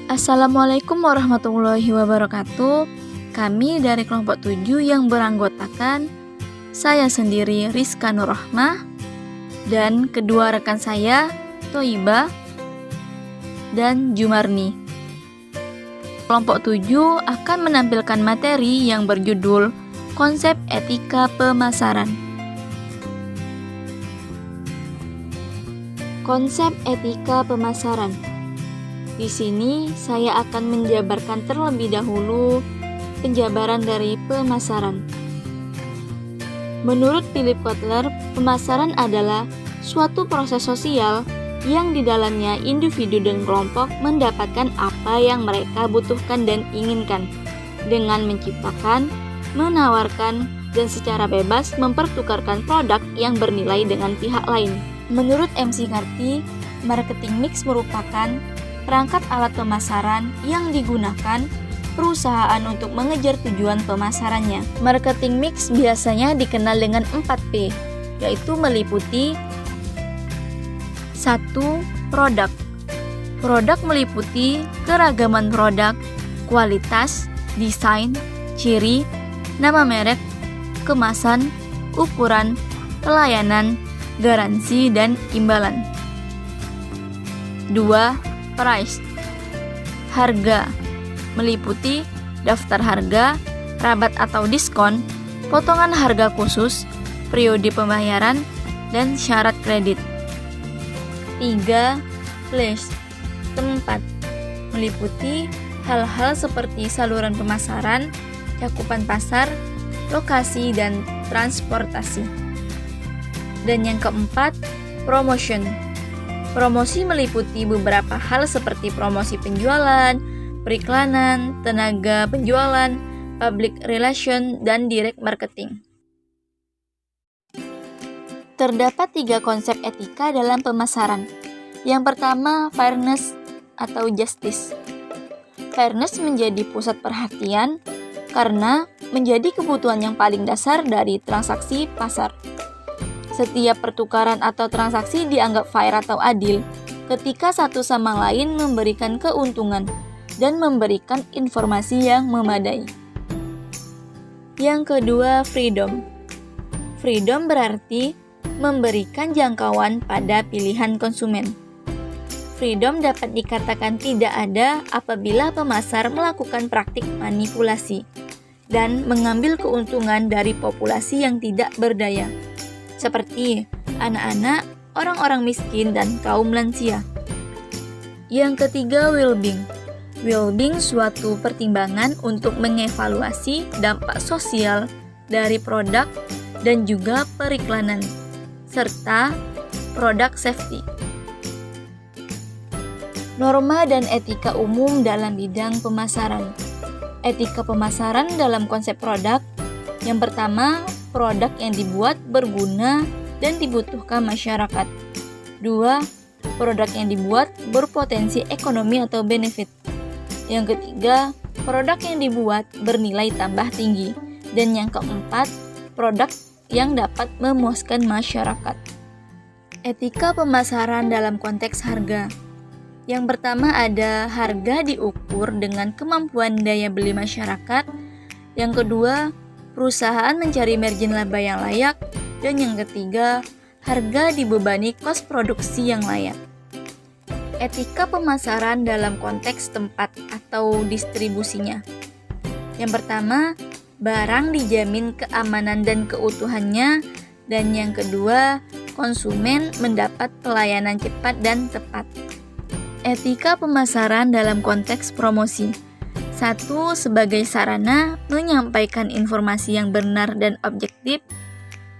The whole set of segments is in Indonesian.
Assalamualaikum warahmatullahi wabarakatuh. Kami dari kelompok 7 yang beranggotakan saya sendiri Rizka Nurrohmah dan kedua rekan saya Thoibah dan Jumarni. Kelompok 7 akan menampilkan materi yang berjudul Konsep Etika Pemasaran. Konsep etika pemasaran. Di sini saya akan menjabarkan terlebih dahulu penjabaran dari pemasaran. Menurut Philip Kotler, pemasaran adalah suatu proses sosial yang di dalamnya individu dan kelompok mendapatkan apa yang mereka butuhkan dan inginkan dengan menciptakan, menawarkan, dan secara bebas mempertukarkan produk yang bernilai dengan pihak lain. Menurut McCarthy, marketing mix merupakan perangkat alat pemasaran yang digunakan perusahaan untuk mengejar tujuan pemasarannya. Marketing mix biasanya dikenal dengan 4P, yaitu meliputi 1. Produk. Produk meliputi keragaman produk, kualitas, desain, ciri, nama merek, kemasan, ukuran, pelayanan, garansi, dan imbalan. 2. Price. Harga meliputi daftar harga, rabat atau diskon, potongan harga khusus, periode pembayaran, dan syarat kredit. 3. Place. Tempat meliputi hal-hal seperti saluran pemasaran, cakupan pasar, lokasi, dan transportasi. Dan yang keempat, promotion. Promosi meliputi beberapa hal seperti promosi penjualan, periklanan, tenaga penjualan, public relation, dan direct marketing. Terdapat 3 konsep etika dalam pemasaran. Yang pertama, fairness atau justice. Fairness menjadi pusat perhatian karena menjadi kebutuhan yang paling dasar dari transaksi pasar. Setiap pertukaran atau transaksi dianggap fair atau adil ketika satu sama lain memberikan keuntungan dan memberikan informasi yang memadai. Yang kedua, freedom. Freedom berarti memberikan jangkauan pada pilihan konsumen. Freedom dapat dikatakan tidak ada apabila pemasar melakukan praktik manipulasi dan mengambil keuntungan dari populasi yang tidak berdaya, seperti anak-anak, orang-orang miskin, dan kaum lansia. Yang ketiga, well-being. Well-being suatu pertimbangan untuk mengevaluasi dampak sosial dari produk dan juga periklanan, serta product safety. Norma dan etika umum dalam bidang pemasaran. Etika pemasaran dalam konsep produk. Yang pertama, produk yang dibuat berguna dan dibutuhkan masyarakat. 2. Produk yang dibuat berpotensi ekonomi atau benefit. Yang ketiga, produk yang dibuat bernilai tambah tinggi. Dan yang keempat, produk yang dapat memuaskan masyarakat. Etika pemasaran dalam konteks harga. Yang pertama ada harga diukur dengan kemampuan daya beli masyarakat. Yang kedua, perusahaan mencari margin laba yang layak. Dan yang ketiga, harga dibebani kos produksi yang layak. Etika pemasaran dalam konteks tempat atau distribusinya. Yang pertama, barang dijamin keamanan dan keutuhannya. Dan yang kedua, konsumen mendapat pelayanan cepat dan tepat. Etika pemasaran dalam konteks promosi. 1. Sebagai sarana menyampaikan informasi yang benar dan objektif.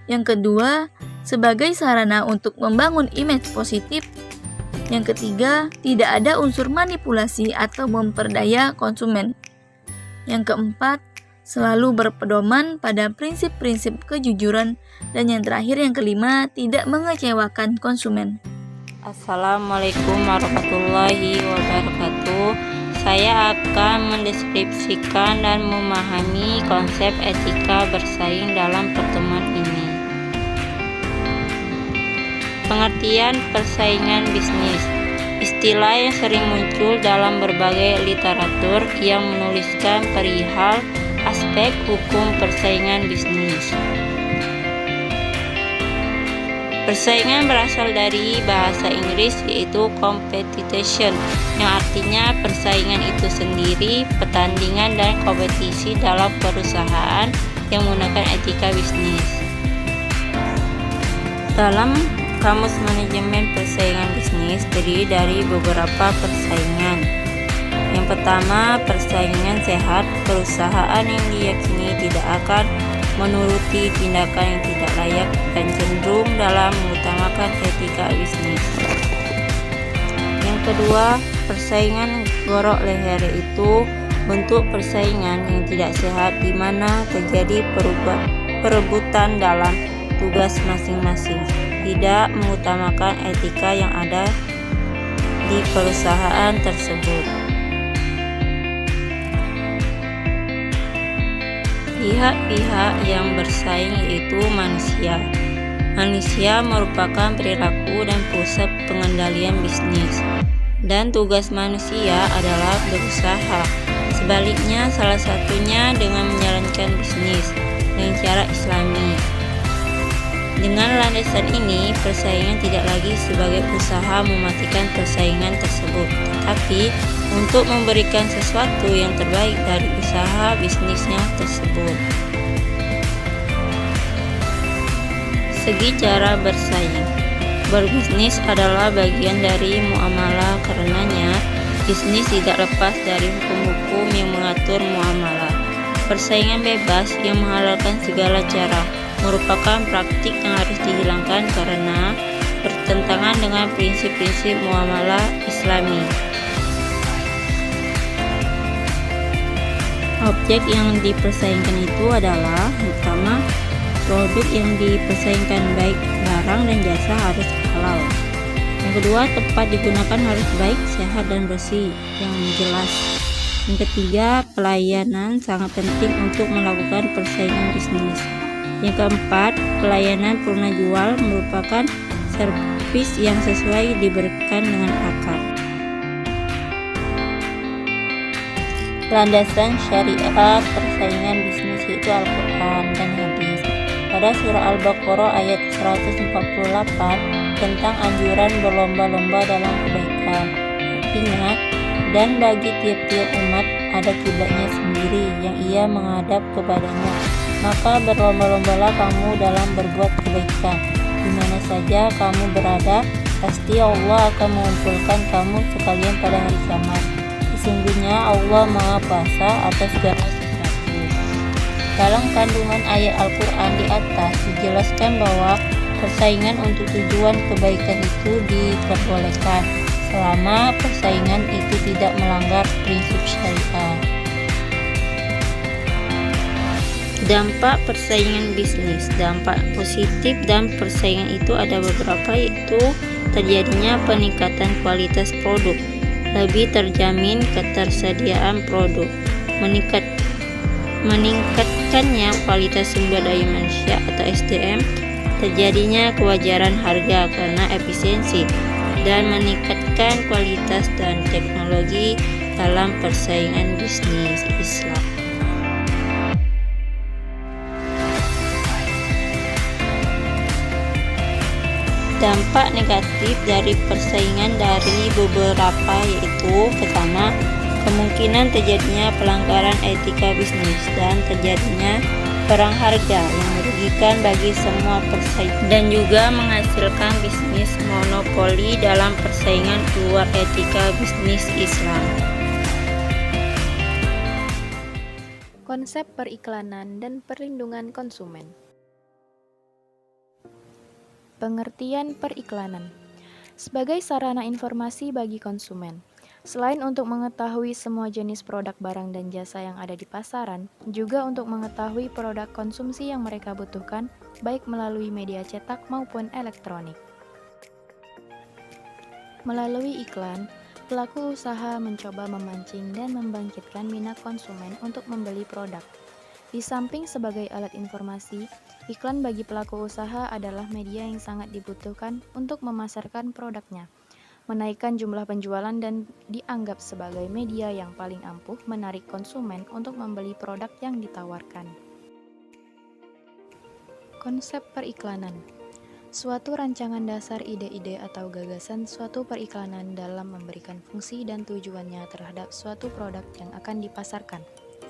Yang kedua, sebagai sarana untuk membangun image positif. Yang ketiga, tidak ada unsur manipulasi atau memperdaya konsumen. Yang keempat, selalu berpedoman pada prinsip-prinsip kejujuran. Dan yang terakhir, yang kelima, tidak mengecewakan konsumen. Assalamualaikum warahmatullahi wabarakatuh. Saya akan mendeskripsikan dan memahami konsep etika bersaing dalam pertemuan ini. Pengertian persaingan bisnis. istilah yang sering muncul dalam berbagai literatur yang menuliskan perihal aspek hukum persaingan bisnis. Persaingan berasal dari bahasa Inggris yaitu competition, yang artinya persaingan itu sendiri, pertandingan dan kompetisi dalam perusahaan yang menggunakan etika bisnis. Dalam Kamus Manajemen Persaingan Bisnis terdiri dari beberapa persaingan. Yang pertama, persaingan sehat. Perusahaan yang diyakini tidak akan menuruti tindakan yang tidak layak dan cenderung dalam mengutamakan etika bisnis. Yang kedua, persaingan gorok leher, yaitu bentuk persaingan yang tidak sehat di mana terjadi perebutan dalam tugas masing-masing, tidak mengutamakan etika yang ada di perusahaan tersebut. Pihak-pihak yang bersaing yaitu manusia. Manusia merupakan perilaku dan pusat pengendalian bisnis, dan tugas manusia adalah berusaha. Sebaliknya, salah satunya dengan menjalankan bisnis dengan cara Islami. Dengan landasan ini, persaingan tidak lagi sebagai usaha mematikan persaingan tersebut, tetapi untuk memberikan sesuatu yang terbaik dari usaha bisnisnya tersebut. Segi cara bersaing. Berbisnis adalah bagian dari muamalah, karenanya bisnis tidak lepas dari hukum-hukum yang mengatur muamalah. Persaingan bebas yang menghalalkan segala cara merupakan praktik yang harus dihilangkan karena bertentangan dengan prinsip-prinsip muamalah Islami. Objek yang dipersaingkan itu adalah pertama, produk yang dipersaingkan baik barang dan jasa harus halal. Yang kedua, tempat digunakan harus baik, sehat dan bersih yang jelas. Yang ketiga, pelayanan sangat penting untuk melakukan persaingan bisnis. Yang keempat, pelayanan purna jual merupakan servis yang sesuai diberikan dengan akad. Landasan syariat persaingan bisnis yaitu Al-Quran dan hadis. Pada surah Al-Baqarah ayat 148 tentang anjuran berlomba-lomba dalam kebaikan. Artinya, dan bagi tiap-tiap umat ada kiblatnya sendiri yang ia menghadap kepadanya. Maka berlomba-lombalah kamu dalam berbuat kebaikan. Di mana saja kamu berada, pasti Allah akan mengumpulkan kamu sekalian pada hari kiamat. Sesungguhnya Allah Maha Kuasa atas segala sesuatu. Dalam kandungan ayat Al-Quran di atas dijelaskan bahwa persaingan untuk tujuan kebaikan itu diperbolehkan selama persaingan itu tidak melanggar prinsip syariat. Dampak persaingan bisnis. Dampak positif dan persaingan itu ada beberapa, yaitu terjadinya peningkatan kualitas produk, lebih terjamin ketersediaan produk, meningkatkannya kualitas sumber daya manusia atau SDM, terjadinya kewajaran harga karena efisiensi, dan meningkatkan kualitas dan teknologi dalam persaingan bisnis Islam. Dampak negatif dari persaingan dari beberapa, yaitu pertama, kemungkinan terjadinya pelanggaran etika bisnis dan terjadinya perang harga yang merugikan bagi semua pesaing dan juga menghasilkan bisnis monopoli dalam persaingan keluar etika bisnis Islam. Konsep periklanan dan perlindungan konsumen. Pengertian periklanan sebagai sarana informasi bagi konsumen. Selain untuk mengetahui semua jenis produk barang dan jasa yang ada di pasaran, juga untuk mengetahui produk konsumsi yang mereka butuhkan, baik melalui media cetak maupun elektronik. Melalui iklan, pelaku usaha mencoba memancing dan membangkitkan minat konsumen untuk membeli produk. Di samping sebagai alat informasi, iklan bagi pelaku usaha adalah media yang sangat dibutuhkan untuk memasarkan produknya. menaikkan jumlah penjualan dan dianggap sebagai media yang paling ampuh menarik konsumen untuk membeli produk yang ditawarkan. Konsep periklanan. Suatu rancangan dasar ide-ide atau gagasan suatu periklanan dalam memberikan fungsi dan tujuannya terhadap suatu produk yang akan dipasarkan.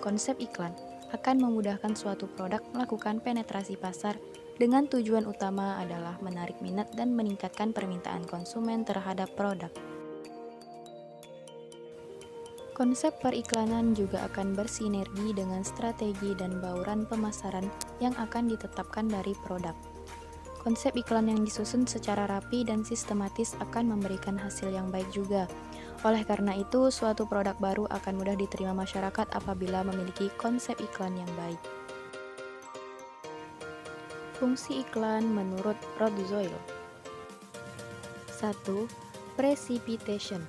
Konsep iklan akan memudahkan suatu produk melakukan penetrasi pasar dengan tujuan utama adalah menarik minat dan meningkatkan permintaan konsumen terhadap produk. Konsep periklanan juga akan bersinergi dengan strategi dan bauran pemasaran yang akan ditetapkan dari produk. Konsep iklan yang disusun secara rapi dan sistematis akan memberikan hasil yang baik juga. Oleh karena itu, suatu produk baru akan mudah diterima masyarakat apabila memiliki konsep iklan yang baik. Fungsi iklan menurut Rod Zoil. 1. Precipitation.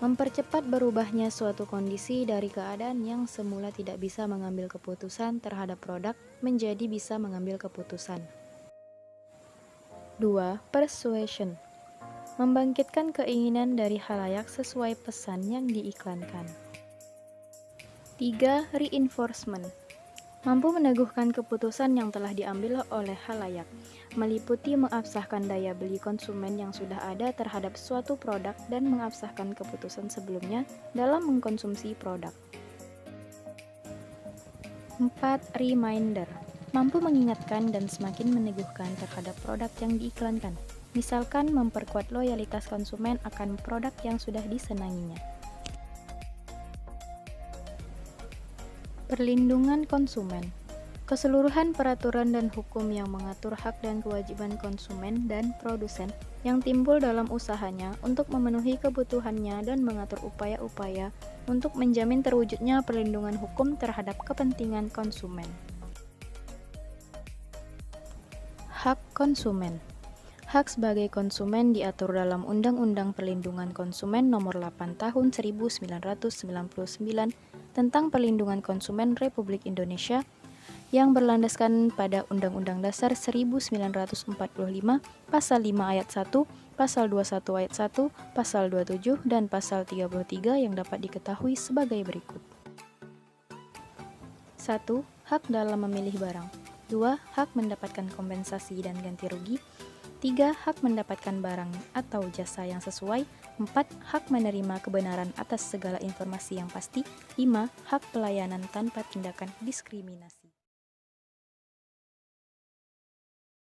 Mempercepat berubahnya suatu kondisi dari keadaan yang semula tidak bisa mengambil keputusan terhadap produk menjadi bisa mengambil keputusan. 2. Persuasion. Membangkitkan keinginan dari khalayak sesuai pesan yang diiklankan. 3. Reinforcement. Mampu meneguhkan keputusan yang telah diambil oleh khalayak, meliputi mengabsahkan daya beli konsumen yang sudah ada terhadap suatu produk dan mengabsahkan keputusan sebelumnya dalam mengkonsumsi produk. 4. Reminder. Mampu mengingatkan dan semakin meneguhkan terhadap produk yang diiklankan, misalkan memperkuat loyalitas konsumen akan produk yang sudah disenanginya. Perlindungan konsumen. Keseluruhan peraturan dan hukum yang mengatur hak dan kewajiban konsumen dan produsen yang timbul dalam usahanya untuk memenuhi kebutuhannya dan mengatur upaya-upaya untuk menjamin terwujudnya perlindungan hukum terhadap kepentingan konsumen. Hak konsumen. Hak sebagai konsumen diatur dalam Undang-Undang Perlindungan Konsumen Nomor 8 Tahun 1999 tentang Perlindungan Konsumen Republik Indonesia yang berlandaskan pada Undang-Undang Dasar 1945 Pasal 5 Ayat 1, Pasal 21 Ayat 1, Pasal 27, dan Pasal 33 yang dapat diketahui sebagai berikut. 1. Hak dalam memilih barang. 2. Hak mendapatkan kompensasi dan ganti rugi. 3. Hak mendapatkan barang atau jasa yang sesuai. 4. Hak menerima kebenaran atas segala informasi yang pasti. 5. Hak pelayanan tanpa tindakan diskriminasi.